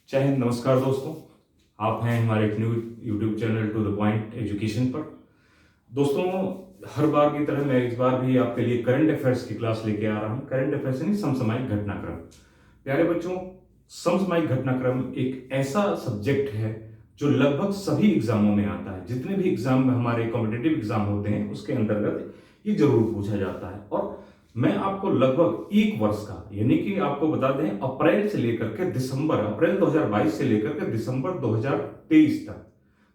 जय हिंद। नमस्कार दोस्तों, आप हैं हमारे एक new YouTube channel to the point education पर। दोस्तों, हर बार की तरह मैं इस बार भी आपके लिए करंट अफेयर्स की क्लास लेके आ रहा हूं। करंट अफेयर्स यानी समसामयिक घटनाक्रम। प्यारे बच्चों, समसामयिक घटनाक्रम एक ऐसा सब्जेक्ट है जो लगभग सभी एग्जामों में आता है। जितने भी एग्जाम हमारे कॉम्पिटेटिव एग्जाम होते हैं उसके अंतर्गत ये जरूर पूछा जाता है। और मैं आपको लगभग एक वर्ष का, यानी कि आपको बता दें अप्रैल से लेकर के दिसंबर, अप्रैल 2022 से लेकर के दिसंबर 2023 तक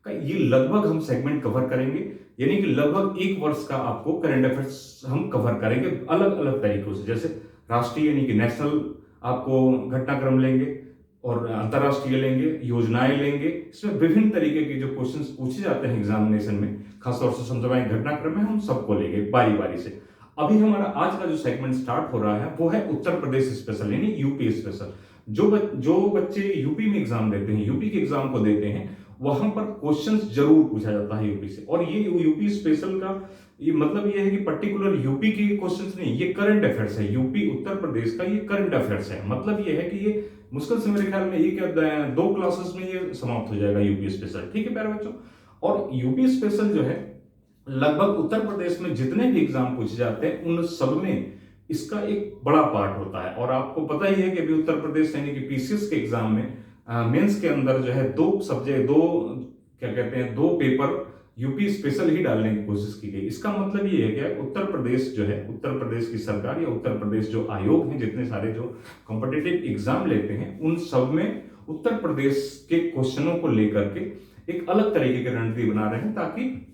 का ये लगभग हम सेगमेंट कवर करेंगे। यानी कि लगभग एक वर्ष का आपको करंट अफेयर्स हम कवर करेंगे अलग अलग तरीकों से। जैसे राष्ट्रीय यानी कि नेशनल आपको घटनाक्रम लेंगे, और अंतर्राष्ट्रीय लेंगे, योजनाएं लेंगे। इसमें विभिन्न तरीके के जो क्वेश्चंस पूछे जाते हैं एग्जामिनेशन में, खासतौर से समसामयिक घटनाक्रम में, हम सबको लेंगे बारी बारी से। अभी हमारा आज का जो सेगमेंट स्टार्ट हो रहा है वो है उत्तर प्रदेश स्पेशल यानी यूपी स्पेशल। जो बच्चे यूपी में एग्जाम देते हैं, यूपी के एग्जाम को देते हैं, वहां पर क्वेश्चंस जरूर पूछा जाता है यूपी से। और ये यूपी स्पेशल का ये मतलब ये है कि पर्टिकुलर यूपी के क्वेश्चंस नहीं, ये करंट अफेयर्स है। यूपी उत्तर प्रदेश का ये करंट अफेयर्स है। मतलब ये है कि ये मुश्किल से मेरे ख्याल में एक या दो क्लासेस में ये समाप्त हो जाएगा यूपी स्पेशल। ठीक है प्यारे बच्चों। और यूपी स्पेशल जो है लगभग उत्तर प्रदेश में जितने भी एग्जाम पूछे जाते हैं उन सब में इसका एक बड़ा पार्ट होता है। और आपको पता ही है कि अभी उत्तर प्रदेश यानी कि पीसीएस के एग्जाम में मेंस के अंदर जो है दो सब्जेक्ट, दो क्या कहते हैं, दो पेपर यूपी स्पेशल ही डालने की कोशिश की गई। इसका मतलब ये है कि उत्तर प्रदेश जो है, उत्तर प्रदेश की सरकार या उत्तर प्रदेश जो आयोग हैं, जितने सारे जो कॉम्पिटिटिव एग्जाम लेते हैं, उन सब में उत्तर प्रदेश के क्वेश्चनों को लेकर के एक अलग तरीके की रणनीति बना रहे हैं ताकि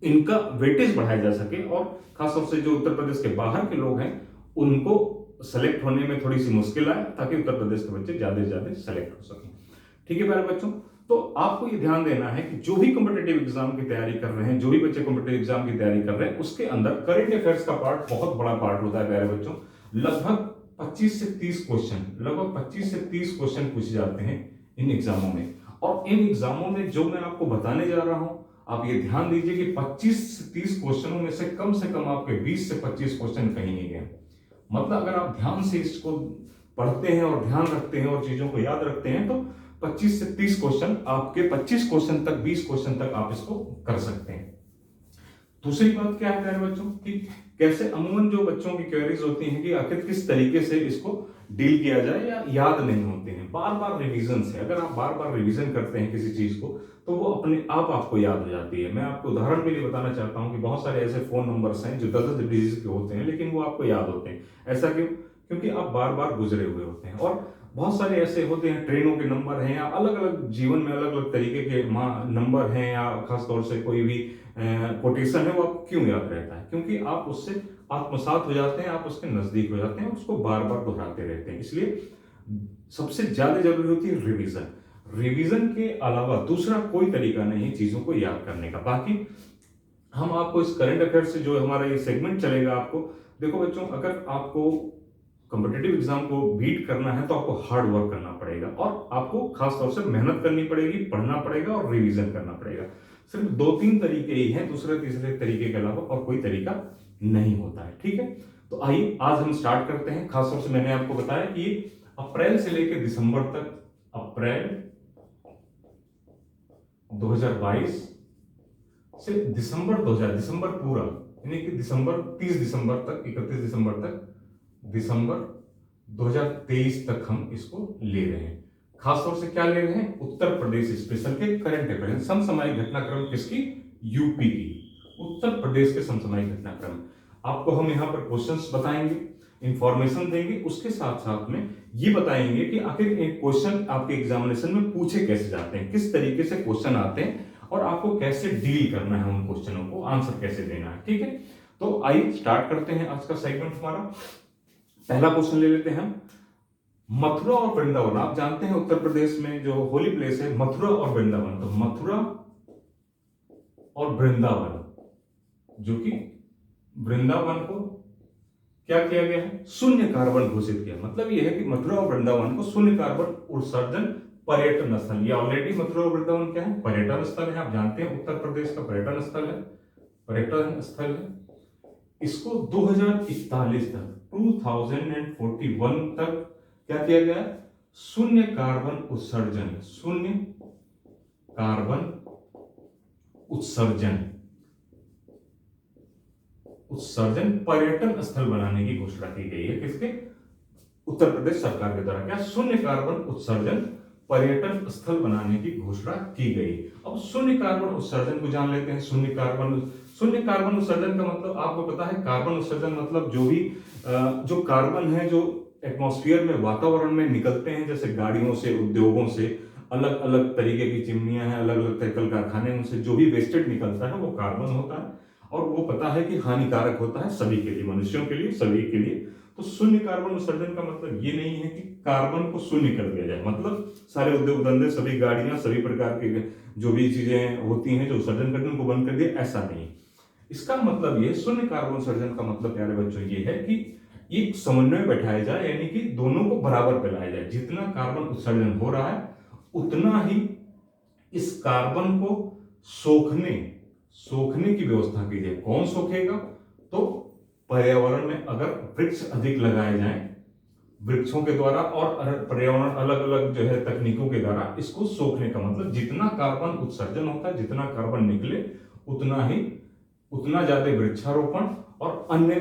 इनका वेटेज बढ़ाया जा सके। और खासतौर से जो उत्तर प्रदेश के बाहर के लोग हैं उनको सेलेक्ट होने में थोड़ी सी मुश्किल आए, ताकि उत्तर प्रदेश के बच्चे ज्यादा से ज्यादा सेलेक्ट हो सकें। ठीक है प्यारे बच्चों, तो आपको ये ध्यान देना है कि जो भी कॉम्पिटेटिव एग्जाम की तैयारी कर रहे हैं, जो भी बच्चे कॉम्पिटेटिव एग्जाम की तैयारी कर रहे हैं, उसके अंदर करंट अफेयर्स का पार्ट बहुत बड़ा पार्ट होता है प्यारे बच्चों। लगभग 25 से 30 क्वेश्चन, लगभग 25 से 30 क्वेश्चन पूछे जाते हैं इन एग्जामों में। और इन एग्जामों में जो मैं आपको बताने जा रहा हूं, आप ये ध्यान दीजिए कि 25 से 30 क्वेश्चनों में से कम आपके 20 से 25 क्वेश्चन कहीं नहीं गए। मतलब अगर आप ध्यान से इसको पढ़ते हैं और ध्यान रखते हैं और चीजों को याद रखते हैं तो 25 से 30 क्वेश्चन आपके 25 क्वेश्चन तक, 20 क्वेश्चन तक आप इसको कर सकते हैं। दूसरी बात क्या है प्यारे बच्चों कि कैसे अमूमन जो बच्चों की क्वेरीज होती हैं कि आखिर किस तरीके से इसको डील किया जाए, या याद नहीं होते हैं। बार बार रिवीजन से, अगर आप बार बार रिवीजन करते हैं किसी चीज को तो वो अपने आप आपको याद हो जाती है। मैं आपको उदाहरण के लिए बताना चाहता हूं कि बहुत सारे ऐसे फोन नंबर्स हैं जो 10 डिजिट के होते हैं, लेकिन वो आपको याद होते हैं। ऐसा क्यों? क्योंकि आप बार बार गुजरे हुए होते हैं। और बहुत सारे ऐसे होते हैं, ट्रेनों के नंबर हैं, या अलग अलग जीवन में अलग अलग तरीके के नंबर हैं, या खासतौर से कोई भी कोटेशन है, वो आपको क्यों याद रहता है? क्योंकि आप उससे आत्मसात हो जाते हैं, आप उसके नजदीक हो जाते हैं, उसको बार बार दोहराते रहते हैं। इसलिए सबसे ज्यादा जरूरी होती है रिवीजन। रिवीजन के अलावा दूसरा कोई तरीका नहीं है चीजों को याद करने का। बाकी हम आपको इस करंट अफेयर से जो हमारा ये सेगमेंट चलेगा, आपको देखो बच्चों, अगर आपको कॉम्पिटेटिव एग्जाम को बीट करना है तो आपको हार्ड वर्क करना पड़ेगा, और आपको खासतौर से मेहनत करनी पड़ेगी, पढ़ना पड़ेगा और रिवीजन करना पड़ेगा। सिर्फ 2-3 तरीके ही हैं, दूसरे तीसरे तरीके के अलावा और कोई तरीका नहीं होता है। ठीक है, तो आइए आज हम स्टार्ट करते हैं। खासतौर से मैंने आपको बताया कि अप्रैल से लेकर दिसंबर तक, अप्रैल 2022 से दिसंबर 2000, दिसंबर पूरा यानी कि दिसंबर 30 दिसंबर तक, 31 दिसंबर तक, दिसंबर 2023 तक हम इसको ले रहे हैं। खासतौर से क्या ले रहे हैं? उत्तर प्रदेश स्पेशल के करंट अफेयर, समसामयिक घटनाक्रम। किसकी? यूपी की, उत्तर प्रदेश के समसामयिक घटनाक्रम। आपको हम यहां पर क्वेश्चंस बताएंगे, इंफॉर्मेशन देंगे, उसके साथ साथ में ये बताएंगे कि आखिर एक क्वेश्चन आपके एग्जामिनेशन में पूछे कैसे जाते हैं, किस तरीके से क्वेश्चन आते हैं, और आपको कैसे डील करना है उन क्वेश्चनों को, आंसर कैसे देना है। ठीक है, तो आइए स्टार्ट करते हैं आज का सेगमेंट हमारा। पहला क्वेश्चन ले लेते हैं हम। मथुरा और वृंदावन, आप जानते हैं उत्तर प्रदेश में जो होली प्लेस है मथुरा और वृंदावन, तो मथुरा और वृंदावन, जो कि वृंदावन को क्या किया गया है? शून्य कार्बन घोषित किया। मतलब यह है कि मथुरा और वृंदावन को शून्य कार्बन उत्सर्जन पर्यटन स्थल, ये ऑलरेडी मथुरा और वृंदावन क्या है? पर्यटन स्थल है। आप जानते हैं उत्तर प्रदेश का पर्यटन स्थल है, पर्यटन स्थल है। इसको 2041 तक, 2041 तक क्या किया गया? शून्य कार्बन उत्सर्जन, शून्य कार्बन उत्सर्जन पर्यटन स्थल बनाने की घोषणा की गई है। किसके? उत्तर प्रदेश सरकार के द्वारा। क्या? शून्य कार्बन उत्सर्जन पर्यटन स्थल बनाने की घोषणा की गई। अब शून्य कार्बन उत्सर्जन को जान लेते हैं। शून्य कार्बन उत्सर्जन का मतलब आपको पता है, कार्बन उत्सर्जन मतलब जो कार्बन है जो एटमॉस्फेयर में, वातावरण में निकलते हैं, जैसे गाड़ियों से, उद्योगों से, अलग अलग तरीके की चिमनियां हैं, अलग अलग कल कारखाने, उनसे जो भी वेस्टेज निकलता है वो कार्बन होता है, और वो पता है कि हानिकारक होता है सभी के लिए, मनुष्यों के लिए, सभी के लिए। तो शून्य कार्बन उत्सर्जन का मतलब ये नहीं है कि कार्बन को शून्य कर दिया जाए, मतलब सारे उद्योग धंधे, सभी गाड़ियां, सभी प्रकार के जो भी चीजें होती हैं जो उत्सर्जन करते हैं उनको बंद कर दिया, ऐसा नहीं। इसका मतलब ये शून्य कार्बन उत्सर्जन का मतलब प्यारे बच्चों ये है कि एक समन्वय बैठाया जाए, यानी कि दोनों को बराबर फैलाया जाए। जितना कार्बन उत्सर्जन हो रहा है उतना ही इस कार्बन को सोखने की व्यवस्था की जाए। कौन सोखेगा? तो पर्यावरण में अगर वृक्ष अधिक लगाए जाएं, वृक्षों के द्वारा और पर्यावरण अलग अलग जो है तकनीकों के द्वारा इसको सोखने का मतलब जितना कार्बन उत्सर्जन होता है, जितना कार्बन निकले, उतना ज्यादा वृक्षारोपण और अन्य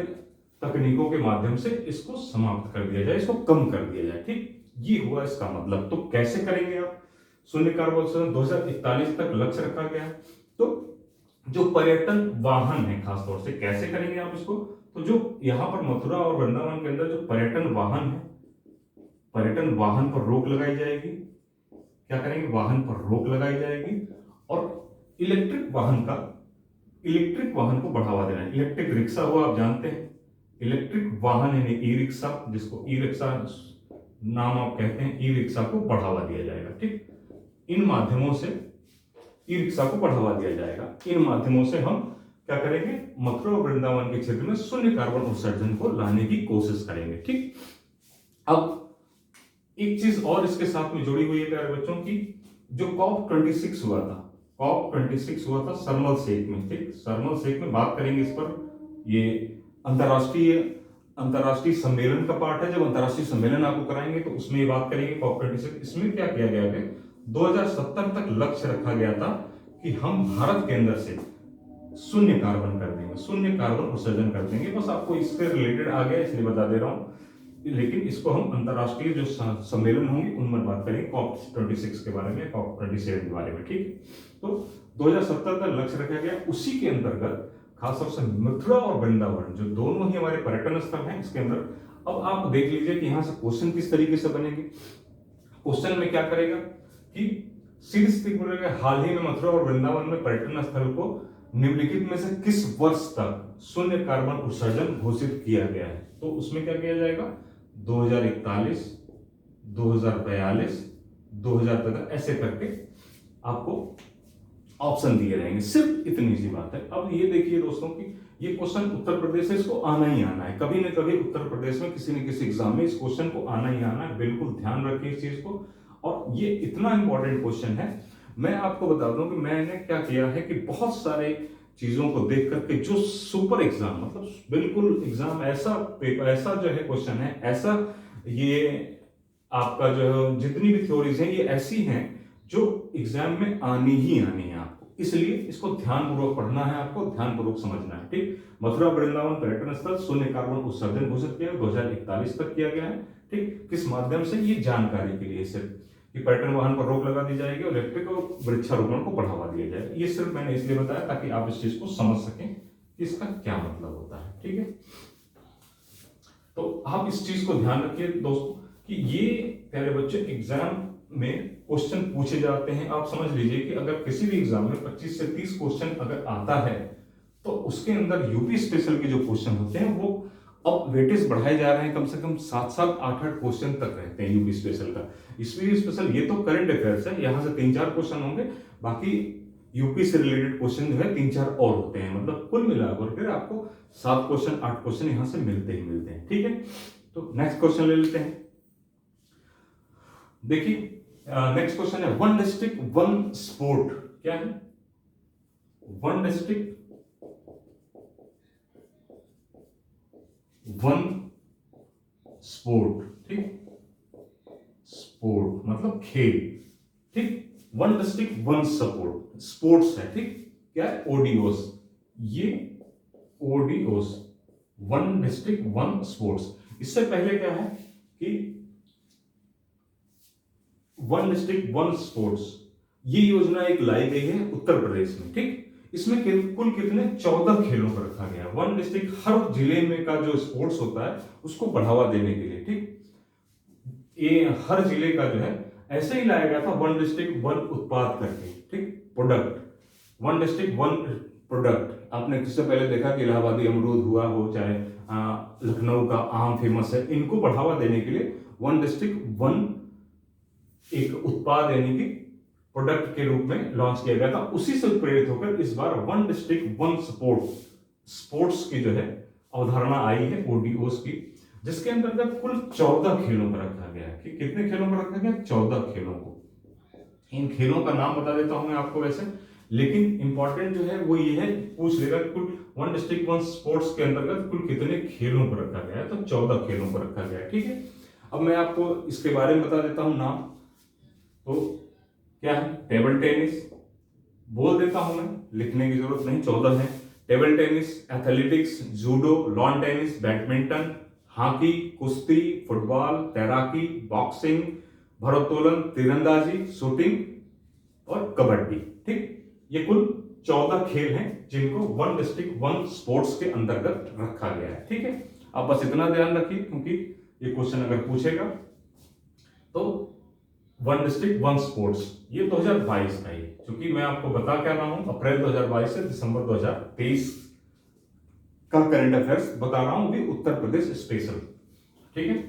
तकनीकों के माध्यम से इसको समाप्त कर दिया जाए, इसको कम कर दिया जाए। ठीक, ये हुआ इसका मतलब। तो कैसे करेंगे आप शून्य कार्बन उत्सर्जन? 2041 तक लक्ष्य रखा गया है। तो जो पर्यटन वाहन है, खासतौर से कैसे करेंगे आप इसको? तो जो यहाँ पर मथुरा और वृंदावन के अंदर जो पर्यटन वाहन है, पर्यटन वाहन पर रोक लगाई जाएगी। क्या करेंगे? वाहन पर रोक लगाई जाएगी, और इलेक्ट्रिक वाहन को बढ़ावा देना है। इलेक्ट्रिक रिक्शा हुआ, आप जानते हैं, इलेक्ट्रिक वाहन यानी ई रिक्शा, जिसको ई रिक्शा नाम आप कहते हैं, ई रिक्शा को बढ़ावा दिया जाएगा। ठीक, इन माध्यमों से ई रिक्शा को बढ़ावा दिया जाएगा। इन माध्यमों से हम क्या करेंगे? मथुरा और वृंदावन के क्षेत्र में शून्य कार्बन उत्सर्जन को लाने की कोशिश करेंगे। ठीक, अब एक चीज और इसके साथ में जुड़ी हुई है प्यारे बच्चों की, जो COP26 हुआ था, COP26 हुआ था शर्म एल शेख में। ठीक, शर्म एल शेख में बात करेंगे इस पर। ये अंतरराष्ट्रीय सम्मेलन का पार्ट है। जब अंतरराष्ट्रीय सम्मेलन आपको कराएंगे तो उसमें ये बात करेंगे COP26। इसमें क्या किया गया है? 2070 तक लक्ष्य रखा गया था कि हम भारत के अंदर से शून्य कार्बन कर देंगे, शून्य कार्बन उत्सर्जन कर देंगे। बस आपको इससे रिलेटेड आ गया इसलिए बता दे रहा हूं, लेकिन इसको हम अंतरराष्ट्रीय जो सम्मेलन होंगे उनमें बात करेंगे COP26 के बारे में, COP27 के बारे में। ठीक, तो 2070 तक लक्ष्य रखा गया। उसी के अंतर्गत खासतौर से मथुरा और वृंदावन जो दोनों ही हमारे पर्यटन स्थल हैं, इसके अंदर अब आप देख लीजिए कि यहां से क्वेश्चन किस तरीके से बनेंगे। क्वेश्चन में क्या करेगा कि सीधे हाल ही में मथुरा और वृंदावन में पर्यटन स्थल को निम्नलिखित में से किस वर्ष तक शून्य कार्बन उत्सर्जन घोषित किया गया है? तो उसमें क्या किया जाएगा? 2041, 2042, 2015, ऐसे करके आपको ऑप्शन दिए रहेंगे। सिर्फ इतनी सी बात है। अब ये देखिए दोस्तों कि ये क्वेश्चन उत्तर प्रदेश से इसको आना ही आना है, कभी न कभी उत्तर प्रदेश में किसी न किसी एग्जाम में इस क्वेश्चन को आना ही आना है। बिल्कुल ध्यान रखिए इस चीज को, और ये इतना इंपॉर्टेंट क्वेश्चन है। मैं आपको बता दूं कि मैंने क्या किया है कि बहुत सारे चीजों को देख करके जो सुपर एग्जाम, मतलब बिल्कुल एग्जाम ऐसा पेपर, ऐसा जो है क्वेश्चन है, ऐसा ये आपका जो जितनी भी थ्योरीज हैं ये ऐसी हैं जो एग्जाम में आनी ही आनी है आपको। इसलिए इसको ध्यानपूर्वक पढ़ना है, आपको ध्यानपूर्वक समझना है। ठीक, मथुरा वृंदावन पर्यटन स्थल शून्य कार्बन उत्सर्जन घोषित किया 2041 तक किया गया है। ठीक, किस माध्यम से? ये जानकारी के लिए सिर्फ कि पर्यटन वाहन पर रोक लगा दी जाएगी और इलेक्ट्रिक और वृक्षारोपण को बढ़ावा दिया जाएगा। ये सिर्फ मैंने इसलिए बताया ताकि आप इस चीज को समझ सकें कि इसका क्या मतलब होता है। ठीक है, तो आप इस चीज को ध्यान रखिए दोस्तों कि ये प्यारे बच्चे एग्जाम में क्वेश्चन पूछे जाते हैं। आप समझ लीजिए कि अगर किसी भी एग्जाम में 25 से 30 क्वेश्चन अगर आता है तो उसके अंदर यूपी स्पेशल के जो क्वेश्चन होते हैं वो अब वेटेज बढ़ाए जा रहे हैं, कम से कम 7-7, 8-8 क्वेश्चन तक रहते हैं यूपी स्पेशल का। यूपी स्पेशल ये तो करंट अफेयर्स है, यहां से 3-4 क्वेश्चन होंगे, बाकी यूपी से रिलेटेड क्वेश्चन जो है 3-4 और होते हैं। मतलब कुल मिलाकर फिर आपको 7 क्वेश्चन, 8 क्वेश्चन यहां से मिलते ही मिलते हैं। ठीक है, तो नेक्स्ट क्वेश्चन ले लेते हैं। देखिए नेक्स्ट क्वेश्चन है वन डिस्ट्रिक्ट वन स्पोर्ट। क्या है? One district one sport. ठीक, स्पोर्ट खेल, ठीक। One district one support, sports है, ठीक। क्या है? ओडीओस, ये ओडीओस, वन डिस्ट्रिक्ट वन स्पोर्ट्स। इससे पहले क्या है कि वन डिस्ट्रिक्ट वन स्पोर्ट्स, ये योजना एक लाई गई है उत्तर प्रदेश में, ठीक। इसमें कुल कितने 14 खेलों को रखा गया। वन डिस्ट्रिक्ट, हर जिले में का जो स्पोर्ट्स होता है उसको बढ़ावा देने के लिए, ठीक। ये हर जिले का जो है ऐसे ही लाया गया था, वन डिस्ट्रिक्ट वन उत्पाद करके, ठीक, product, one district one product. आपने इससे पहले देखा कि इलाहाबादी अमरूद हुआ हो, चाहे लखनऊ का आम फेमस है, इनको बढ़ावा देने के लिए वन डिस्ट्रिक्ट वन एक उत्पाद यानी कि प्रोडक्ट के रूप में लॉन्च किया गया था। उसी से प्रेरित होकर इस बार वन डिस्ट्रिक्ट वन स्पोर्ट्स की जो है अवधारणा आई है, ओडीओस की, जिसके अंतर्गत कुल 14 खेलों को रखा गया है। कि कितने खेलों को रखा गया? 14 खेलों को। इन खेलों का नाम बता देता हूं मैं आपको वैसे, लेकिन इंपॉर्टेंट जो है वो ये है, पूछ लेगा कुल वन डिस्ट्रिक्ट वन स्पोर्ट्स के अंतर्गत कुल कितने खेलों को रखा गया है, तो 14 खेलों को रखा गया है, ठीक है। अब मैं आपको इसके बारे में बता देता हूं नाम। तो क्या है? टेबल टेनिस, बोल देता हूं मैं, लिखने की जरूरत नहीं, 14 है। Table tennis, athletics, judo, lawn tennis, badminton, hockey, कुश्ती, फुटबॉल, तैराकी, बॉक्सिंग, भारोत्तोलन, तीरंदाजी, शूटिंग और कबड्डी, ठीक। ये कुल 14 खेल हैं जिनको वन डिस्ट्रिक्ट वन स्पोर्ट्स के अंतर्गत रखा गया है, ठीक है। आप बस इतना ध्यान रखिए, क्योंकि ये क्वेश्चन अगर पूछेगा तो वन डिस्ट्रिक्ट वन स्पोर्ट्स, ये 2022 का ही, क्योंकि मैं आपको बता क्या रहा हूं, अप्रैल 2022 से दिसंबर 2023 का करंट अफेयर्स बता रहा हूं, भी उत्तर प्रदेश स्पेशल, ठीक है।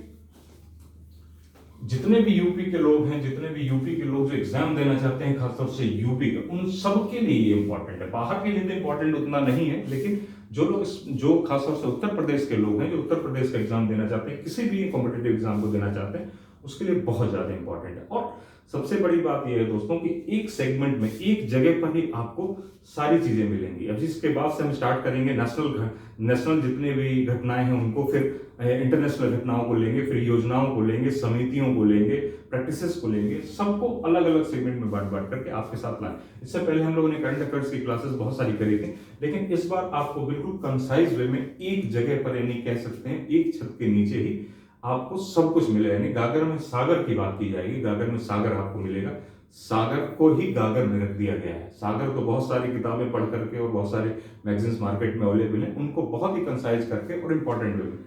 जितने भी यूपी के लोग हैं, जितने भी यूपी के लोग जो एग्जाम देना चाहते हैं, खासतौर से यूपी का, उन सब के लिए ये इंपॉर्टेंट है। बाहर के लिए तो इंपॉर्टेंट उतना नहीं है, लेकिन जो लोग, जो खासतौर से उत्तर प्रदेश के लोग हैं, जो उत्तर प्रदेश का एग्जाम देना चाहते हैं, किसी भी कॉम्पिटेटिव एग्जाम को देना चाहते हैं, उसके लिए बहुत ज्यादा इंपॉर्टेंट है। और सबसे बड़ी बात यह है दोस्तों कि एक सेगमेंट में, एक जगह पर ही आपको सारी चीजें मिलेंगी। अब जिसके बाद से हम स्टार्ट करेंगे नेशनल जितने भी घटनाएं हैं उनको, फिर इंटरनेशनल घटनाओं को लेंगे, फिर योजनाओं को लेंगे, समितियों को लेंगे, प्रैक्टिसेस को लेंगे, सबको अलग अलग सेगमेंट में बांट करके आपके साथ लाएं। इससे पहले हम लोगों ने करंट अफेयर्स की क्लासेस बहुत सारी करी थी, लेकिन इस बार आपको बिल्कुल कंसाइज वे में एक जगह पर, यानी कह सकते हैं एक छत के नीचे ही आपको सब कुछ मिलेगा। यानी गागर में सागर की बात की जाएगी, गागर में सागर आपको मिलेगा, सागर को ही गागर में रख दिया गया है। सागर तो बहुत सारी किताबें पढ़ करके और बहुत सारे मैगजीन्स मार्केट में अवेलेबल हैं, उनको बहुत ही कंसाइज करके और इंपॉर्टेंट वे में,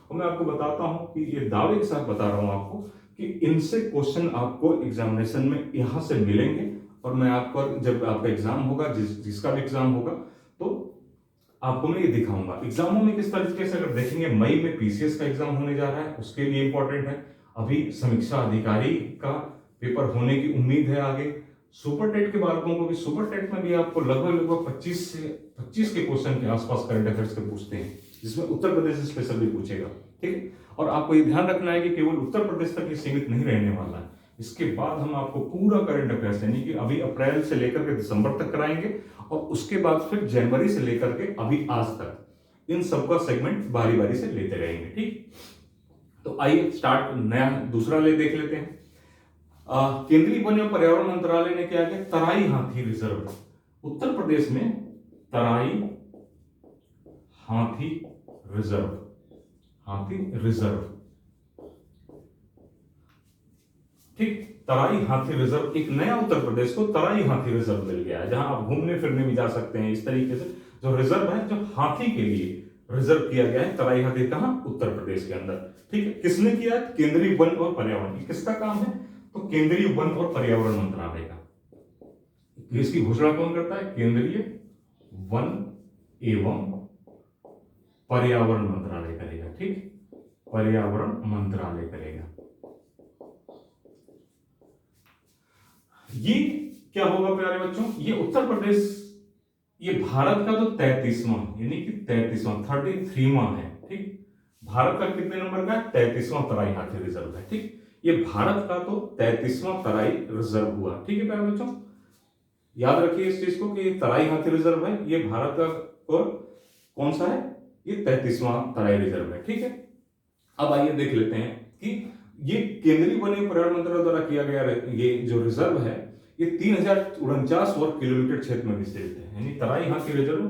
और मैं आपको बताता हूं कि ये दावे के साथ बता रहा हूं आपको कि इनसे क्वेश्चन आपको एग्जामिनेशन में यहां से मिलेंगे। और मैं आपको जब आपका एग्जाम होगा, जिसका भी एग्जाम होगा, तो आपको मैं ये दिखाऊंगा एग्जामों में किस तरीके से। अगर देखेंगे, मई में पीसीएस का एग्जाम होने जा रहा है, उसके लिए इंपॉर्टेंट है। अभी समीक्षा अधिकारी का पेपर होने की उम्मीद है आगे। सुपर टेट के बालकों को भी, सुपर टेट में भी आपको लगभग 25 के क्वेश्चन के आसपास करंट अफेयर्स के पूछते हैं, जिसमें उत्तर प्रदेश स्पेशल भी पूछेगा, ठीक है। और आपको ये ध्यान रखना है कि केवल उत्तर प्रदेश तक ये सीमित नहीं रहने वाला है। इसके बाद हम आपको पूरा करंट अफेयर्स, यानी कि अभी अप्रैल से लेकर के दिसंबर तक कराएंगे, और उसके बाद फिर जनवरी से लेकर के अभी आज तक इन सबका सेगमेंट बारी बारी से लेते रहेंगे, ठीक। तो आइए स्टार्ट, नया दूसरा देख लेते हैं। केंद्रीय वन एवं पर्यावरण मंत्रालय ने क्या किया? तराई हाथी रिजर्व, उत्तर प्रदेश में तराई हाथी रिजर्व, ठीक। तराई हाथी रिजर्व, एक नया उत्तर प्रदेश को तराई हाथी रिजर्व मिल गया है, जहां आप घूमने फिरने भी जा सकते हैं। इस तरीके से जो रिजर्व है, जो हाथी के लिए रिजर्व किया गया है, तराई हाथी, कहां? उत्तर प्रदेश के अंदर, ठीक है। किसने किया? केंद्रीय वन और पर्यावरण। किसका काम है? तो केंद्रीय वन और पर्यावरण मंत्रालय का। इसकी घोषणा कौन करता है? केंद्रीय वन एवं पर्यावरण मंत्रालय करेगा, ठीक, पर्यावरण मंत्रालय करेगा। ये क्या होगा प्यारे बच्चों? ये उत्तर प्रदेश, ये भारत का तो 33वां, यानी कि 33वां है, ठीक। भारत का कितने नंबर का है? 33वां तराई हाथी रिजर्व है, ठीक। ये भारत का तो 33वां तराई रिजर्व हुआ, ठीक है प्यारे बच्चों। याद रखिए इस चीज को कि तराई हाथी रिजर्व है, ये भारत का, और कौन सा है? ये 33वां तराई रिजर्व है, ठीक है। अब आइए देख लेते हैं कि ये केंद्रीय वन एवं पर्यावरण मंत्रालय द्वारा किया गया ये जो रिजर्व है ये 3049 वर्ग किलोमीटर क्षेत्र में विस्तृत है, यानी तराई हाथी रिजर्व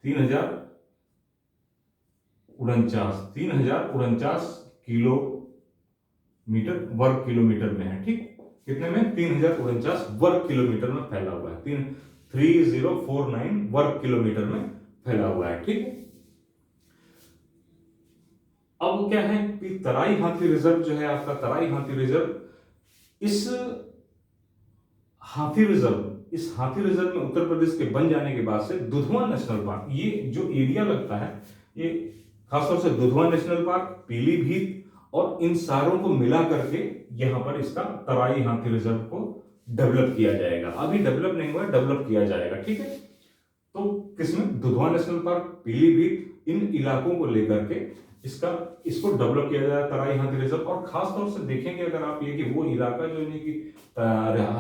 3049 किलोमीटर वर्ग किलोमीटर में है। ठीक, कितने में? 3049 वर्ग किलोमीटर में फैला हुआ है, 3049 वर्ग किलोमीटर में फैला हुआ है। ठीक है, अब क्या है कि तराई हाथी रिजर्व जो है आपका, तराई हाथी रिजर्व, इस हाथी रिजर्व में उत्तर प्रदेश के बन जाने के बाद से दुधवा नेशनल पार्क, ये जो एरिया लगता है ये खासतौर से दुधवा नेशनल पार्क, पीलीभीत और इन सारों को मिला करके यहां पर इसका तराई हाथी रिजर्व को डेवलप किया जाएगा। अभी डेवलप नहीं हुआ है, डेवलप किया जाएगा। ठीक है, तो किसमें? दुधवा नेशनल पार्क, पीलीभीत, इन इलाकों को लेकर के इसको डेवलप किया जाएगा तराई हाथी रिजर्व। और खास तौर से देखेंगे अगर आप ये कि वो इलाका जो है कि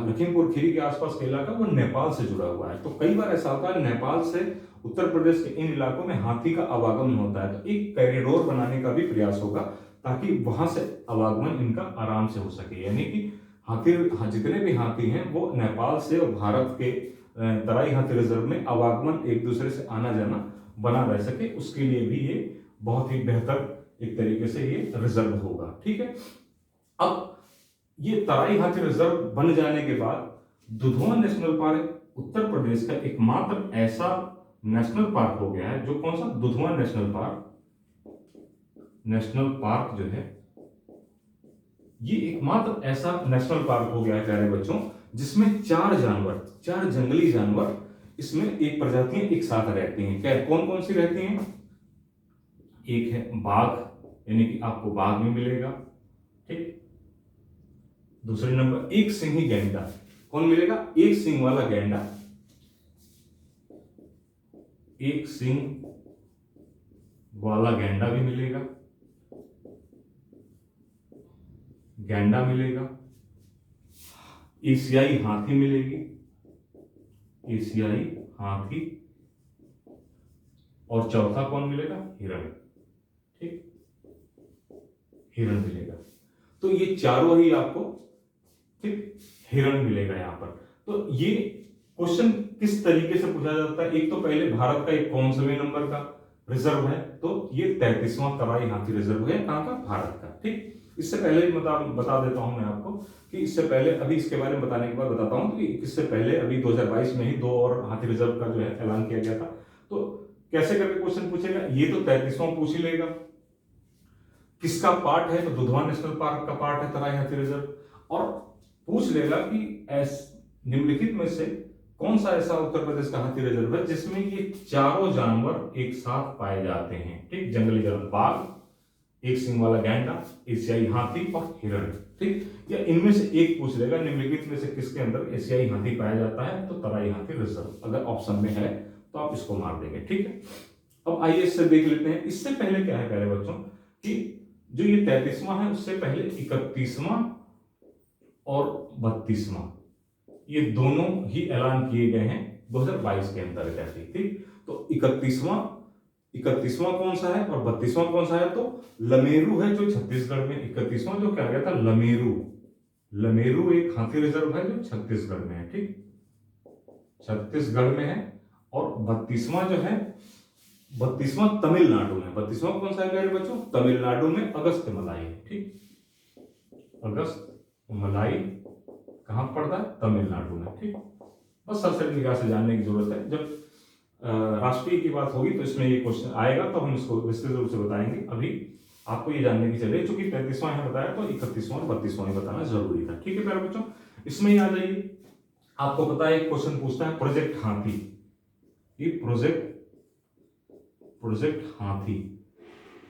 लखीमपुर खीरी के आसपास का इलाका वो नेपाल से जुड़ा हुआ है। तो कई बार ऐसा होता है नेपाल से उत्तर प्रदेश के इन इलाकों में हाथी का आवागमन होता है, तो एक कॉरिडोर बनाने का भी प्रयास होगा ताकि वहां से आवागमन इनका आराम से हो सके, यानी कि हाथी जितने भी हाथी हैं वो नेपाल से और भारत के तराई हाथी रिजर्व में आवागमन एक दूसरे से आना जाना बना रह सके, उसके लिए भी ये बहुत ही बेहतर एक तरीके से ये रिजर्व होगा। ठीक है, अब ये तराई हाथी रिजर्व बन जाने के बाद दुधवा नेशनल पार्क उत्तर प्रदेश का एकमात्र ऐसा नेशनल पार्क हो गया है। जो कौन सा? दुधवा नेशनल पार्क जो है ये एकमात्र ऐसा नेशनल पार्क हो गया है प्यारे बच्चों, जिसमें चार जंगली जानवर इसमें एक प्रजातियां एक साथ रहती हैं। क्या कौन कौन सी रहती हैं? एक है बाघ, यानी कि आपको बाघ में मिलेगा। ठीक, दूसरे नंबर एक सिंही गैंडा, कौन मिलेगा? एक सिंह वाला गैंडा, एक सिंह वाला गैंडा भी मिलेगा, गैंडा मिलेगा। एशियाई हाथी मिलेगी, एशियाई हाथी। और चौथा कौन मिलेगा? हिरण। ठीक, हिरण मिलेगा। तो ये चारों ही आपको, ठीक, हिरण मिलेगा यहां पर। तो ये क्वेश्चन किस तरीके से पूछा जाता है? एक तो पहले भारत का एक कौन से नंबर का रिजर्व है, तो ये 33वां तराई हाथी रिजर्व है। कहां का? भारत का। ठीक, इससे पहले भी बता देता हूं मैं आपको कि इससे पहले, अभी इसके बारे में बताने के बाद बताता हूं कि इससे पहले अभी 2022 में ही 2 और हाथी रिजर्व का जो है ऐलान किया गया था। तो कैसे करके क्वेश्चन पूछेगा? ये तो 33वां पूछ ही लेगा। किसका पार्ट है? तो दुधवा नेशनल पार्क का पार्ट है तराई हाथी रिजर्व। और पूछ लेगा कि निम्नलिखित में से कौन सा ऐसा उत्तर प्रदेश का हाथी रिजर्व है जिसमें ये चारों जानवर एक साथ पाए जाते हैं। ठीक, जंगली जानवर, बाघ, एक सिंह वाला गैंडा, एशियाई हाथी और हिरण। ठीक, या इनमें से एक पूछ लेगा, निम्नलिखित में से किसके अंदर एशियाई हाथी पाया जाता है? तो तराई हाथी रिजर्व अगर ऑप्शन में है तो आप इसको मार देंगे। ठीक है, अब आइए इससे देख लेते हैं। इससे पहले क्या है प्यारे बच्चों कि जो ये 33वां है उससे पहले 31वां और 32वां ये दोनों ही ऐलान किए गए हैं 2022 के अंतर्गत। ठीक, तो 31वां कौन सा है और 32वां कौन सा है? तो लमेरू है जो छत्तीसगढ़ में। 31वां जो क्या गया था? लमेरू एक हाथी रिजर्व है जो छत्तीसगढ़ में है। ठीक, छत्तीसगढ़ में है। और 32वां जो है, 32वां तमिलनाडु में। 32वां कौन सा है प्यारे बच्चों? तमिलनाडु में अगस्त मलाई। ठीक, अगस्त मलाई कहां पड़ता है? तमिलनाडु में। ठीक, बस सरसरी निगाह से जानने की जरूरत है। जब राष्ट्रीय की बात होगी तो इसमें ये क्वेश्चन आएगा तो हम इसको विस्तृत रूप से बताएंगे। अभी आपको ये जानने की चलिए, चूंकि 33वां है बताया तो 31वां और 32वां बताना जरूरी था। ठीक है प्यारे बच्चों, इसमें ही आ जाइए। आपको पता है एक क्वेश्चन पूछता है प्रोजेक्ट हाथी। ये प्रोजेक्ट हाथी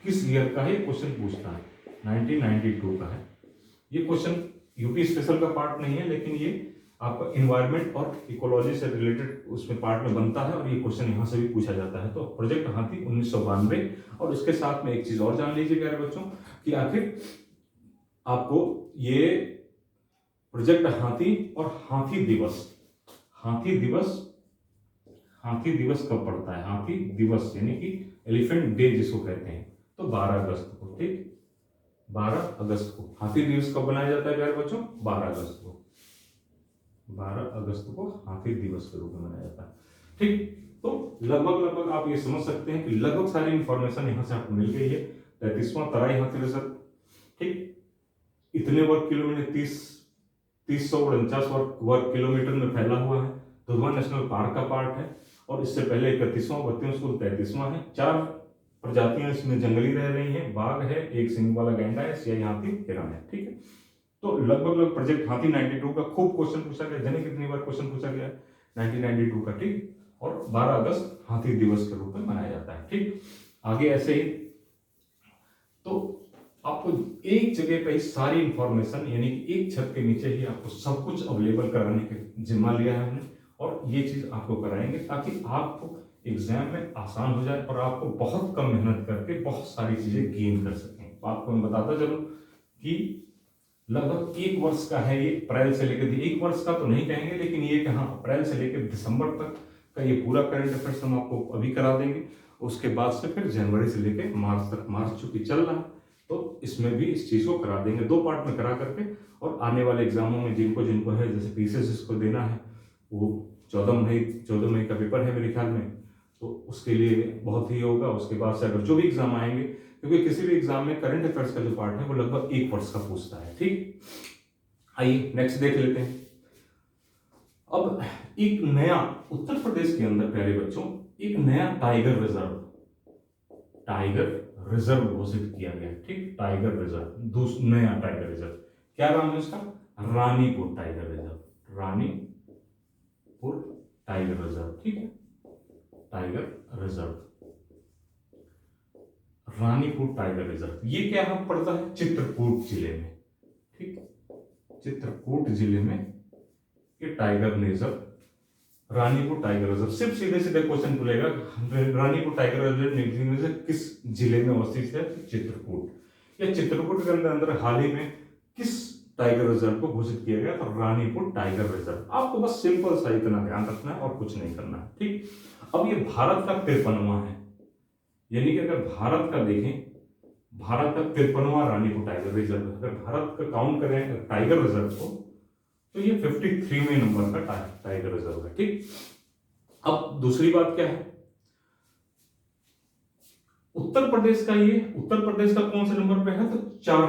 किस ईयर का है? क्वेश्चन पूछता है 1992 का है। ये क्वेश्चन यूपी स्पेशल का पार्ट नहीं है, लेकिन ये आपका इन्वायरमेंट और इकोलॉजी से रिलेटेड उसमें पार्ट में बनता है और ये क्वेश्चन यहां से भी पूछा जाता है। तो प्रोजेक्ट हाथी 1992। और इसके साथ में एक चीज और जान लीजिए प्यारे बच्चों कि आखिर आपको ये प्रोजेक्ट हाथी और हाथी दिवस कब पड़ता है? हाथी दिवस यानी कि एलिफेंट डे जिसको कहते हैं, तो 12 अगस्त को। ठीक, 12 अगस्त को। हाथी दिवस कब मनाया जाता है प्यारे बच्चों? 12 अगस्त को। 12 अगस्त को हाथी दिवस के रूप में मनाया जाता है। ठीक, तो लगभग आप ये समझ सकते हैं कि लगभग सारी इंफॉर्मेशन यहाँ से आपको मिल गई है। 33वां तराई हाथी रिजर्व, ठीक, इतने वर्ग किलोमीटर 349 वर्ग किलोमीटर में फैला हुआ है। दुधवा नेशनल पार्क का पार्ट है और इससे पहले 31वां, 32वां, 33वां है। 4 प्रजातियां इसमें जंगली रह रही हैं। बाघ है, एक सींग वाला गैंडा है, सियाही हाथी, हिरण है। ठीक है, तो लगभग प्रोजेक्ट हाथी 92 का खूब क्वेश्चन पूछा गया। जाने कितनी बार क्वेश्चन पूछा गया? 1992 का। ठीक, और 12 अगस्त हाथी दिवस के रूप में मनाया जाता है। ठीक, आगे ऐसे ही तो आपको एक जगह पे सारी इंफॉर्मेशन, यानी कि एक छत के नीचे ही आपको सब कुछ अवेलेबल कराने का जिम्मा लिया है हमने, और ये चीज आपको कराएंगे ताकि आपको एग्जाम में आसान हो जाए और आपको बहुत कम मेहनत करके बहुत सारी चीजें गेन कर सकें। तो आपको मैं बताता चलूं कि लगभग 1 वर्ष का है ये, अप्रैल से लेकर, 1 वर्ष का तो नहीं कहेंगे लेकिन ये कि हाँ, अप्रैल से लेकर दिसंबर तक का ये पूरा करंट अफेयर्स हम आपको अभी करा देंगे। उसके बाद से फिर जनवरी से लेकर मार्च तक, मार्च चूंकि चल रहा है तो इसमें भी इस चीज को करा देंगे 2 पार्ट में करा करके। और आने वाले एग्जामों में जिनको है, जैसे पीसीएस इसको देना है, वो 14 मई का पेपर है मेरे ख्याल में, तो उसके लिए बहुत ही होगा। उसके बाद से अगर जो भी एग्जाम आएंगे, क्योंकि किसी भी एग्जाम में करंट अफेयर्स का जो पार्ट है वो लगभग 1 वर्ष का पूछता है। ठीक, आइए नेक्स्ट देख लेते हैं। अब एक नया उत्तर प्रदेश के अंदर प्यारे बच्चों एक नया टाइगर रिजर्व घोषित किया गया। ठीक, टाइगर रिजर्व, नया टाइगर रिजर्व, क्या नाम है उसका? Ranipur tiger reserve. Ranipur tiger reserve. ठीक है, tiger reserve, Ranipur tiger reserve. ये क्या हम पड़ता है? चित्रकूट जिले में। ठीक, चित्रकूट जिले में ये tiger reserve, Ranipur tiger reserve. सिर्फ सीधे क्वेश्चन पूछेगा, रानीपुर टाइगर रिजर्व किस जिले में अवस्थित है? चित्रकूट। या चित्रकूट के अंदर हाल ही में किस टाइगर रिजर्व को घोषित किया गया? तो रानीपुर टाइगर रिजर्व। आपको बस सिंपल सा इतना ध्यान रखना है और कुछ नहीं करना है। ठीक, अब ये भारत का 53वां है, यानी कि अगर भारत का देखें, भारत का 53वां रानीपुर टाइगर रिजर्व। अगर भारत का काउंट करें टाइगर रिजर्व को तो ये 53वें नंबर का टाइगर रिजर्व है। ठीक, अब दूसरी बात क्या है? उत्तर प्रदेश का कौन से नंबर पे है? तो 4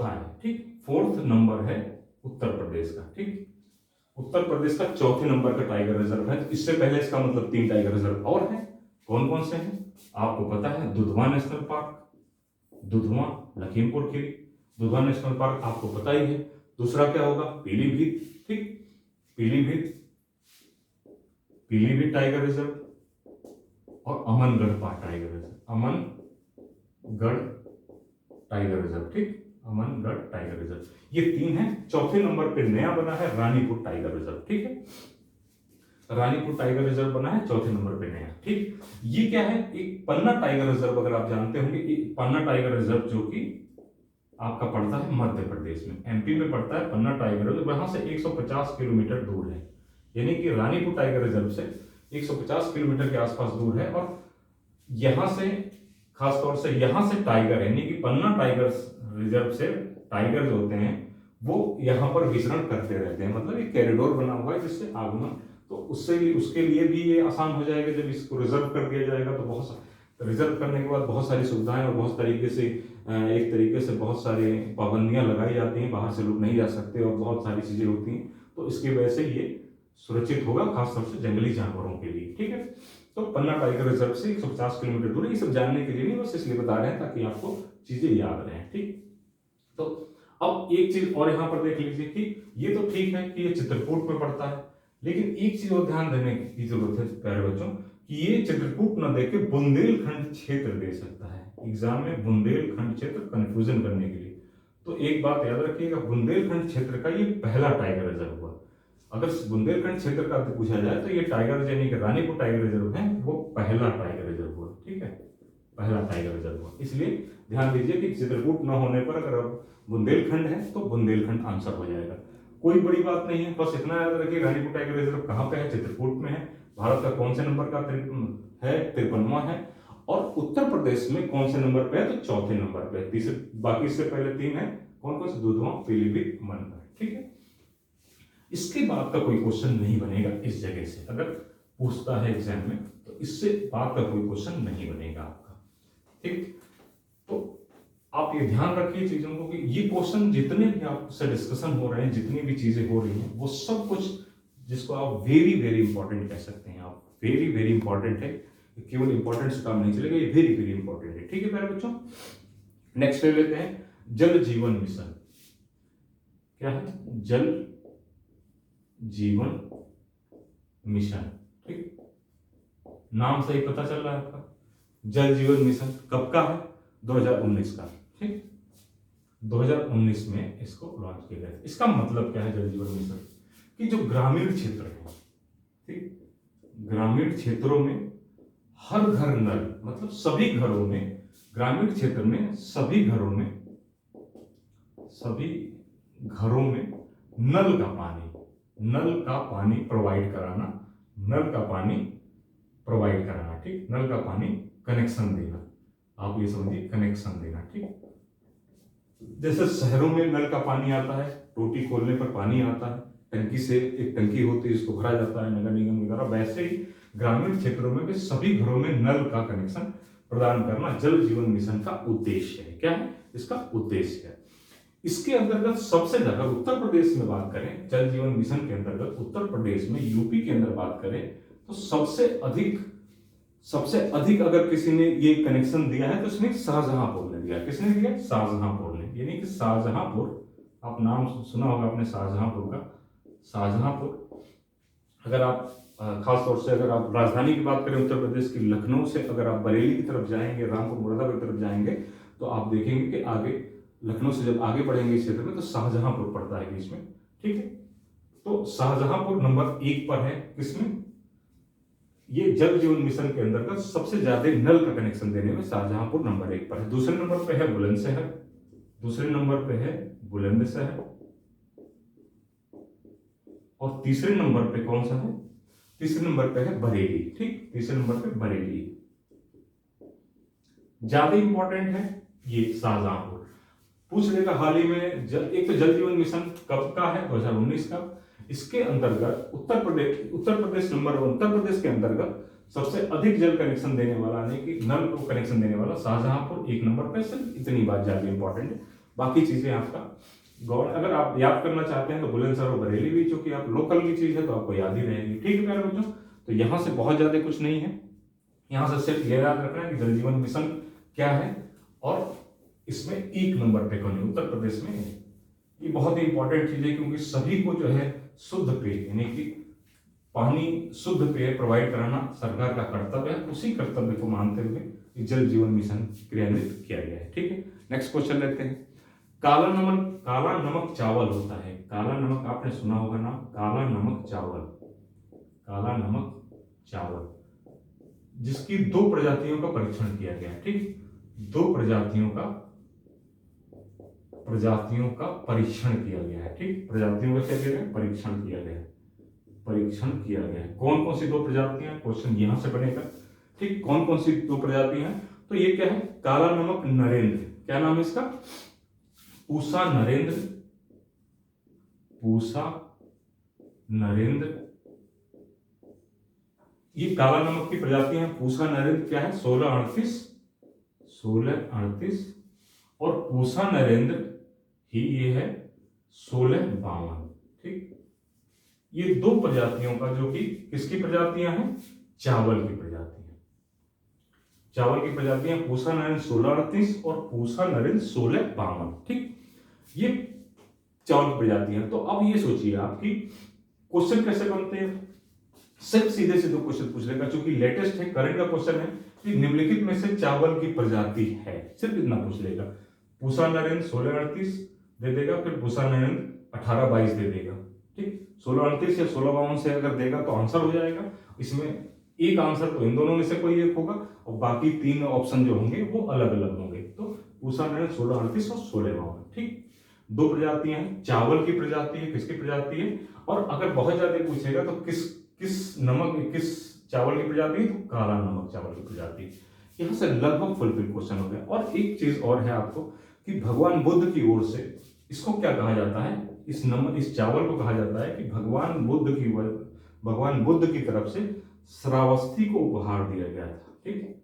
है। ठीक, 4th नंबर है उत्तर प्रदेश का। ठीक, उत्तर प्रदेश का 4थे नंबर का टाइगर रिजर्व है। तो इससे पहले इसका मतलब 3 टाइगर रिजर्व और है। कौन कौन से हैं आपको पता है? Dudhwa national park, Dudhwa Lakhimpur Kheri, Dudhwa national park आपको पता ही है। दूसरा क्या होगा? पीलीभीत। ठीक, पीलीभीत टाइगर रिजर्व और Amangarh tiger reserve, Amangarh tiger reserve. ठीक, अमनगढ़ टाइगर रिजर्व, ये 3 है। 4थे नंबर पे नया बना है रानीपुर टाइगर रिजर्व। ठीक है, रानीपुर टाइगर रिजर्व बना है 4थे नंबर पे नया। ठीक, ये क्या है? एक पन्ना टाइगर रिजर्व, अगर आप जानते होंगे, पन्ना टाइगर रिजर्व जो कि आपका पड़ता है मध्य प्रदेश में, एमपी में पड़ता है पन्ना टाइगर रिजर्व। वहां से 150 किलोमीटर दूर है, यानी कि रानीपुर टाइगर रिजर्व से 150 किलोमीटर के आसपास दूर है। और यहां से खासतौर से यहां से टाइगर, यानी कि पन्ना टाइगर रिजर्व से टाइगर जो होते हैं वो यहां पर विचरण करते रहते हैं। मतलब एक कॉरिडोर बना हुआ है जिससे आगमन, तो उसके लिए भी ये आसान हो जाएगा। जब इसको रिजर्व कर दिया जाएगा तो रिजर्व करने के बाद बहुत सारी सुविधाएं और बहुत तरीके से एक तरीके से बहुत सारी पाबंदियां लगाई जाती हैं, बाहर से लोग नहीं जा सकते और बहुत सारी चीजें होती हैं। तो इसकी वजह से ये सुरक्षित होगा, खासतौर से जंगली जानवरों के लिए। ठीक है, तो पन्ना टाइगर रिजर्व से 150 किलोमीटर दूर है। ये सब जानने के लिए नहीं, बस इसलिए बता रहे हैं ताकि आपको चीजें याद रहें। ठीक, तो अब एक चीज और यहां पर देख लीजिए कि ये तो ठीक है कि ये चित्रकूट में पड़ता है, लेकिन एक चीज और ध्यान देने की जरूरत है प्यारे बच्चों कि ये चित्रकूट न देके बुंदेलखंड क्षेत्र दे सकता है एग्जाम में। बुंदेलखंड क्षेत्र कंफ्यूजन करने के लिए, तो एक बात याद रखिएगा, बुंदेलखंड क्षेत्र का ये पहला टाइगर रिजर्व हुआ। अगर बुंदेलखंड क्षेत्र का पूछा जाए तो ये टाइगर यानी कि रानीपुर टाइगर रिजर्व है, वो पहला टाइगर रिजर्व हुआ। ठीक है, पहला टाइगर रिजर्व हुआ। इसलिए ध्यान दीजिए कि चित्रकूट न होने पर अगर बुंदेलखंड है तो बुंदेलखंड आंसर हो जाएगा। कोई बड़ी बात नहीं है, बस इतना याद रखिए रानीपुर टाइगर रिजर्व कहाँ पे है? चित्रकूट में है। भारत का कौन से नंबर का है? 53वां है। और उत्तर प्रदेश में कौन से नंबर पे है, तो चौथे नंबर पे है। तीसरे, बाकी से पहले 3 है, कौन कौन से, दुधवा, पीलीभीत, मनगढ़, ठीक है। इसके बाद का कोई क्वेश्चन नहीं बनेगा इस जगह से, अगर पूछता है एग्जाम में तो इससे बाद का कोई क्वेश्चन नहीं बनेगा आपका, ठीक। तो आप ये ध्यान रखिए चीजों को कि ये क्वेश्चन जितने भी आपसे डिस्कशन हो रहे हैं, जितनी भी चीजें हो रही हैं, वो सब कुछ जिसको आप वेरी वेरी इंपॉर्टेंट कह सकते हैं, आप वेरी वेरी इंपॉर्टेंट है, केवल इंपॉर्टेंट से काम नहीं चलेगा, ये वेरी वेरी इंपॉर्टेंट है, ठीक है प्यारे बच्चों। नेक्स्ट ले लेते हैं जल जीवन मिशन। क्या है, जल जीवन मिशन, ठीक। नाम से ही पता चल रहा है आपका, जल जीवन मिशन कब का है, 2019 का, ठीक। 2019 में इसको लॉन्च किया गया। इसका मतलब क्या है जल जीवन मिशन, कि जो ग्रामीण क्षेत्र है, ठीक, ग्रामीण क्षेत्रों में हर घर नल, मतलब सभी घरों में, ग्रामीण क्षेत्र में सभी घरों में नल का पानी प्रोवाइड कराना, ठीक, नल का पानी कनेक्शन देना, आप ये समझिए, कनेक्शन देना, ठीक। जैसे शहरों में नल का पानी आता है, टोटी खोलने पर पानी आता है, टंकी से, एक टंकी होती है जिसको भरा जाता है नगर निगम के द्वारा, वैसे ही ग्रामीण क्षेत्रों में भी सभी घरों में नल का कनेक्शन प्रदान करना जल जीवन मिशन का उद्देश्य है। क्या है इसका उद्देश्य है। इसके अंतर्गत सबसे ज्यादा उत्तर प्रदेश में बात करें, जल जीवन मिशन के अंतर्गत उत्तर प्रदेश में, यूपी के अंदर बात करें तो सबसे अधिक अगर किसी ने ये कनेक्शन दिया है तो उसने शाहजहांपुर ने दिया। किसने दिया, शाहजहांपुर ने, यानी कि शाहजहांपुर, आप नाम सुना होगा आपने शाहजहांपुर का, शाहजहांपुर। अगर आप खास तौर से अगर आप राजधानी की बात करें उत्तर प्रदेश की, लखनऊ से अगर आप बरेली की तरफ जाएंगे, रामपुर मुरादाबाद की तरफ जाएंगे, तो आप देखेंगे कि आगे लखनऊ से जब आगे बढ़ेंगे इस क्षेत्र में तो शाहजहांपुर पड़ता है बीच में, ठीक है। तो शाहजहांपुर नंबर 1 पर है, किसमें, ये जल जीवन मिशन के अंतर्गत सबसे ज्यादा नल का कनेक्शन देने में शाहजहांपुर नंबर 1 पर है। दूसरे नंबर पे है बुलंदशहर, और तीसरे नंबर पे कौन सा है, तीसरे नंबर पे है बरेली, ठीक, तीसरे नंबर पे बरेली। ज्यादा इंपॉर्टेंट है ये शाहजहांपुर, पूछ लेगा हाल ही में। एक तो जल जीवन मिशन कब का है, 2019 का। इसके अंतर्गत उत्तर प्रदेश नंबर 1, उत्तर प्रदेश के अंतर्गत सबसे अधिक जल कनेक्शन देने वाला, यानी कि नल को कनेक्शन देने वाला शाहजहांपुर 1 नंबर पे। सिर्फ इतनी बात ज्यादा इंपॉर्टेंट है, बाकी चीजें आपका गौर, अगर आप याद करना चाहते हैं तो बुलंदशहर और बरेली भी, चूंकि आप लोकल की चीज है तो आपको याद ही रहेगी, ठीक है प्यारे बच्चों। तो यहाँ से बहुत ज्यादा कुछ नहीं है, यहाँ से सिर्फ ये याद रखना है कि जल जीवन मिशन क्या है और इसमें 1 नंबर पे कौन है, उत्तर प्रदेश में है। ये बहुत ही इंपॉर्टेंट चीज है, क्योंकि सभी को जो है शुद्ध पेय, यानी कि पानी शुद्ध पेय प्रोवाइड कराना सरकार का कर्तव्य है। उसी कर्तव्य को मानते हुए जल जीवन मिशन क्रियान्वित किया गया है, ठीक है। नेक्स्ट क्वेश्चन लेते हैं। काला नमक चावल होता है, काला नमक आपने सुना होगा नाम, काला नमक चावल, जिसकी 2 प्रजातियों का परीक्षण किया गया, ठीक, 2 प्रजातियों का परीक्षण किया गया है, ठीक, प्रजातियों का क्या किया गया, परीक्षण किया गया है। कौन कौन सी 2 प्रजातियां, क्वेश्चन यहां से बनेगा, ठीक, कौन कौन सी 2 प्रजातियां हैं, तो ये क्या है, काला नमक नरेंद्र, क्या नाम है इसका, पूसा नरेंद्र, ये काला नमक की प्रजातियां हैं। पूसा नरेंद्र क्या है, 1638, और पूसा नरेंद्र ही ये है 1652, ठीक। ये 2 प्रजातियों का, जो कि किसकी प्रजातियां हैं, चावल की प्रजातियां, पूसा नरेंद्र 1638 और पूसा नरेंद्र 1652, ठीक, ये चावल की प्रजातियां। तो अब ये सोचिए आपकी क्वेश्चन कैसे बनते हैं, सिर्फ सीधे क्वेश्चन पूछ लेगा, चूंकि लेटेस्ट है, करंट का क्वेश्चन है कि निम्नलिखित में से चावल की प्रजाति है, सिर्फ इतना पूछ लेगा। पूसा नरेंद्र 1638 दे देगा, फिर पूसा नरेंद्र 1822 दे देगा, ठीक। 1638 या 1652 से अगर देगा तो आंसर हो जाएगा। इसमें एक आंसर तो इन दोनों में से कोई एक होगा, और बाकी 3 ऑप्शन जो होंगे वो अलग अलग होंगे। तो पूसा नरेंद्र 1638 और 1652, ठीक। 2 प्रजातियां हैं, चावल की प्रजाति है, किसकी प्रजाति है, और अगर बहुत ज्यादा पूछेगा तो किस चावल की प्रजाति है, तो काला नमक चावल की प्रजाति। यहाँ से लगभग फुलफिल क्वेश्चन हो गया। और एक चीज और है आपको कि भगवान बुद्ध की ओर से इसको क्या कहा जाता है, इस चावल को कहा जाता है कि भगवान बुद्ध की तरफ से श्रावस्ती को उपहार दिया गया था। ठीक,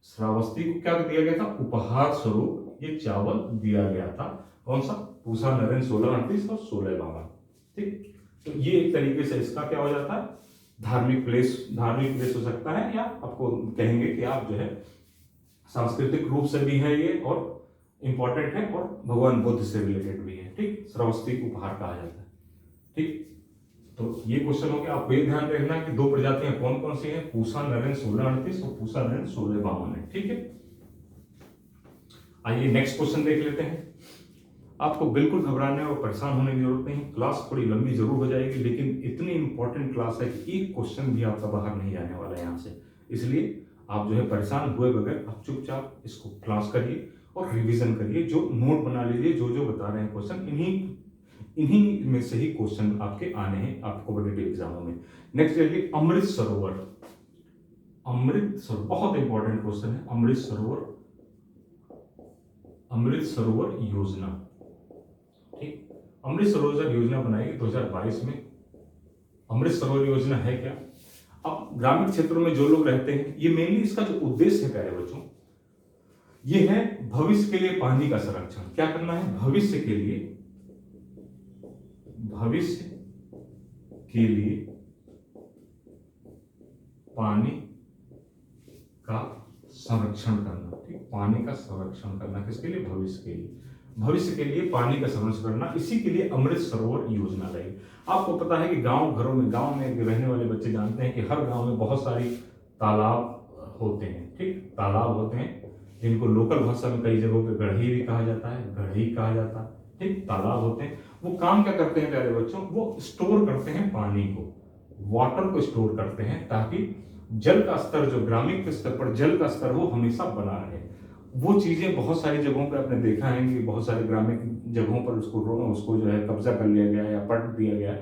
श्रावस्ती को क्या दिया गया था, उपहार स्वरूप ये चावल दिया गया था। कौन सा, पूसा नरेन 1638 और 1652। ठीक, तो ये एक तरीके से इसका क्या हो जाता है, धार्मिक प्लेस हो सकता है, या आपको कहेंगे कि आप जो है सांस्कृतिक रूप से भी है ये और इंपॉर्टेंट है और भगवान बुद्ध से रिलेटेड भी है। ठीक, श्रावस्ती उपहार कहा जाता है। ठीक, तो ये क्वेश्चन हो गया। आपको ये ध्यान रखना कि दो प्रजातियां कौन कौन सी हैं, पूसा नरेन 1638 और पूसा नरेन 1652 है। ठीक है, आइए नेक्स्ट क्वेश्चन देख लेते हैं। आपको बिल्कुल घबराने और परेशान होने की जरूरत नहीं, क्लास थोड़ी लंबी जरूर हो जाएगी, लेकिन इतनी इंपॉर्टेंट क्लास है कि एक क्वेश्चन भी आपका बाहर नहीं जाने वाला है यहाँ से। इसलिए आप जो है परेशान हुए बगैर आप चुपचाप इसको क्लास करिए और रिवीजन करिए, जो नोट बना लीजिए, जो जो बता रहे हैं क्वेश्चन, इन्हीं में से ही क्वेश्चन आपके आने हैं आपको कॉम्पिटिटिव एग्जामों में। नेक्स्ट देखिए, अमृत सरोवर बहुत इंपॉर्टेंट क्वेश्चन है। अमृत सरोवर योजना। ठीक, अमृत सरोवर योजना बनाई गई 2022 में। अमृत सरोवर योजना है क्या, अब ग्रामीण क्षेत्रों में जो लोग रहते हैं, ये मेनली इसका जो उद्देश्य है प्यारे बच्चों, ये है भविष्य के लिए पानी का संरक्षण। क्या करना है, भविष्य के लिए पानी का संरक्षण करना। ठीक, पानी का संरक्षण करना किसके लिए, भविष्य के लिए पानी का संरक्षण करना, इसी के लिए अमृत सरोवर योजना लाई। आपको पता है कि गांव में रहने वाले बच्चे जानते हैं कि हर गांव में बहुत सारी तालाब होते हैं। ठीक, तालाब होते हैं जिनको लोकल भाषा में कई जगहों पे गढ़ी भी कहा जाता है, ठीक, तालाब होते हैं। वो काम क्या करते हैं प्यारे बच्चों, वो स्टोर करते हैं पानी को, वाटर को स्टोर करते हैं, ताकि जल का स्तर, जो ग्रामीण स्तर पर जल का स्तर वो हमेशा बना रहे। वो चीजें बहुत सारी जगहों पे आपने देखा है कि बहुत सारे ग्रामीण जगहों पर उसको जो है कब्जा कर लिया गया या पट दिया गया।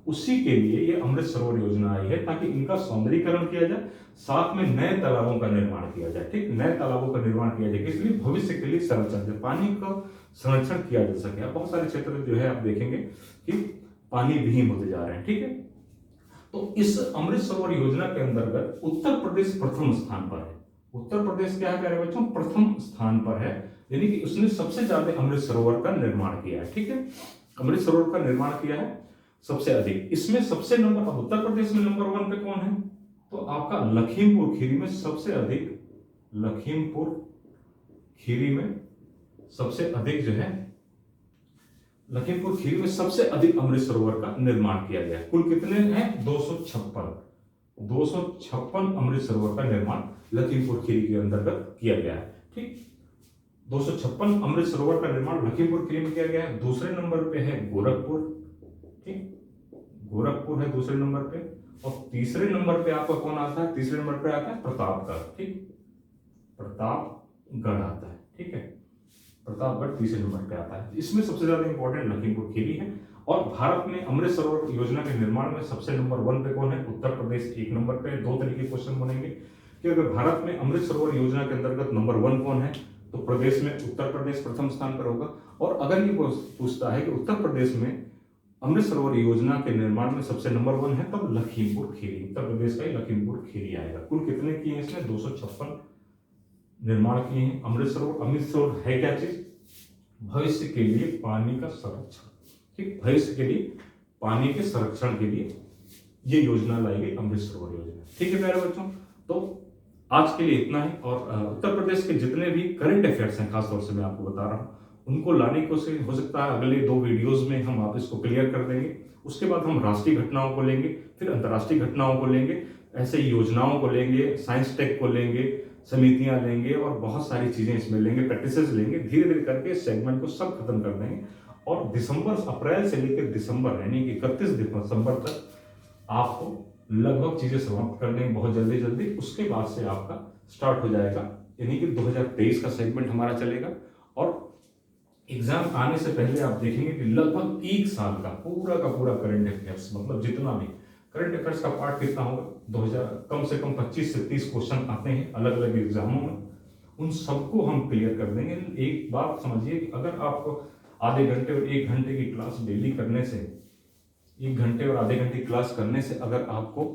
उसी के लिए ये अमृत सरोवर योजना आई है, ताकि इनका सौंदर्यीकरण किया जाए, साथ में नए तालाबों का निर्माण किया जाए। ठीक, नए तालाबों का निर्माण किया जाए, इसलिए भविष्य के लिए संरक्षण, पानी का संरक्षण किया जा सके। बहुत सारे क्षेत्र जो है आप देखेंगे कि पानी विहीन होते जा रहे हैं। ठीक है, तो इस अमृत सरोवर योजना के अंतर्गत उत्तर प्रदेश प्रथम स्थान पर है। उत्तर प्रदेश क्या है प्यारे बच्चों, प्रथम स्थान पर है, यानी कि उसने सबसे ज्यादा अमृत सरोवर का निर्माण किया है। ठीक है, अमृत सरोवर का निर्माण किया है सबसे अधिक। इसमें सबसे नंबर, उत्तर प्रदेश में नंबर 1 पे कौन है, तो आपका लखीमपुर खीरी में सबसे अधिक, लखीमपुर खीरी में सबसे अधिक अमृत सरोवर का निर्माण किया गया। कुल कितने हैं, 256 अमृत सरोवर का निर्माण लखीमपुर खीरी के अंतर्गत किया गया है। ठीक, 256 अमृत सरोवर का निर्माण लखीमपुर खीरी में किया गया है। दूसरे नंबर पे है गोरखपुर। ठीक, गोरखपुर है दूसरे नंबर पे, और तीसरे नंबर पे आपका कौन आता है, तीसरे नंबर पे आता है प्रतापगढ़। ठीक, प्रतापगढ़ आता है। ठीक है, प्रतापगढ़ तीसरे नंबर पे आता है। इसमें सबसे ज्यादा इंपॉर्टेंट लखीमपुर खीरी है। और भारत में अमृत सरोवर योजना के निर्माण में सबसे नंबर 1 पे कौन है, उत्तर प्रदेश 1 नंबर पे। दो तरीके क्वेश्चन बनेंगे कि अगर भारत में अमृत सरोवर योजना के अंतर्गत नंबर 1 कौन है, तो प्रदेश में उत्तर प्रदेश प्रथम स्थान पर होगा। और अगर ये पूछता है कि उत्तर प्रदेश में अमृत सरोवर योजना के निर्माण में सबसे नंबर 1 है, तब लखीमपुर खीरी, उत्तर प्रदेश का ही लखीमपुर खीरी आएगा। कुल कितने किए हैं इसने, 256 निर्माण किए हैं अमृत सरोवर। अमृत सरोवर है क्या चीज, भविष्य के लिए पानी का संरक्षण। ठीक, भविष्य के लिए पानी के संरक्षण के लिए ये योजना लाई गई, अमृत सरोवर योजना। ठीक है प्यारे बच्चों, तो आज के लिए इतना ही। और उत्तर प्रदेश के जितने भी करंट अफेयर्स हैं, खासतौर से मैं आपको बता रहा हूँ, उनको लाने को से हो सकता है अगले 2 वीडियोस में हम आप इसको क्लियर कर देंगे। उसके बाद हम राष्ट्रीय घटनाओं को लेंगे, फिर अंतर्राष्ट्रीय घटनाओं को लेंगे, ऐसे ही योजनाओं को लेंगे, साइंस टेक को लेंगे, समितियां लेंगे, और बहुत सारी चीजें इसमें लेंगे, प्रैक्टिसेस लेंगे। धीरे धीरे करके सेगमेंट को सब खत्म कर देंगे, और अप्रैल से लेकर दिसंबर, यानी कि 31 दिसंबर तक आपको लगभग चीजें समाप्त कर देंगे बहुत जल्दी। उसके बाद से आपका स्टार्ट हो जाएगा, यानी कि 2023 का सेगमेंट हमारा चलेगा। और एग्जाम आने से पहले आप देखेंगे कि लगभग 1 साल का पूरा करंट अफेयर्स, मतलब जितना भी करंट अफेयर्स का पार्ट कितना होगा, 2000 कम से कम 25 से 30 क्वेश्चन आते हैं अलग अलग एग्जामों में, उन सबको हम क्लियर कर देंगे। एक बात समझिए कि अगर आप आधे घंटे और 1 घंटे की क्लास डेली करने से, 1 घंटे और आधे घंटे क्लास करने से अगर आपको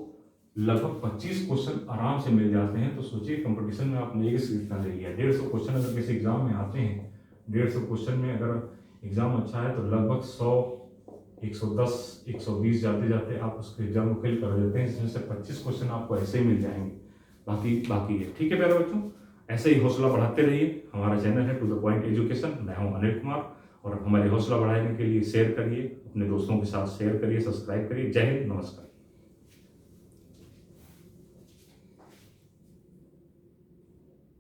लगभग 25 क्वेश्चन आराम से मिल जाते हैं, तो सोचिए कंपटीशन में आप मेरे से कितना देंगे। 150 क्वेश्चन अगर किसी एग्जाम में आते हैं, 150 क्वेश्चन में अगर एग्जाम अच्छा है तो लगभग 100, 110, 120 जाते जाते आप उसके एग्जाम को फिल कर देते हैं, जिसमें से 25 क्वेश्चन आपको ऐसे ही मिल जाएंगे। बाकी है। ठीक है प्यारे बच्चों, ऐसे ही हौसला बढ़ाते रहिए। हमारा चैनल है टू द पॉइंट एजुकेशन, मैं हूं अनिल कुमार, और हमारे हौसला बढ़ाने के लिए शेयर करिए, अपने दोस्तों के साथ शेयर करिए, सब्सक्राइब करिए। जय हिंद, नमस्कार।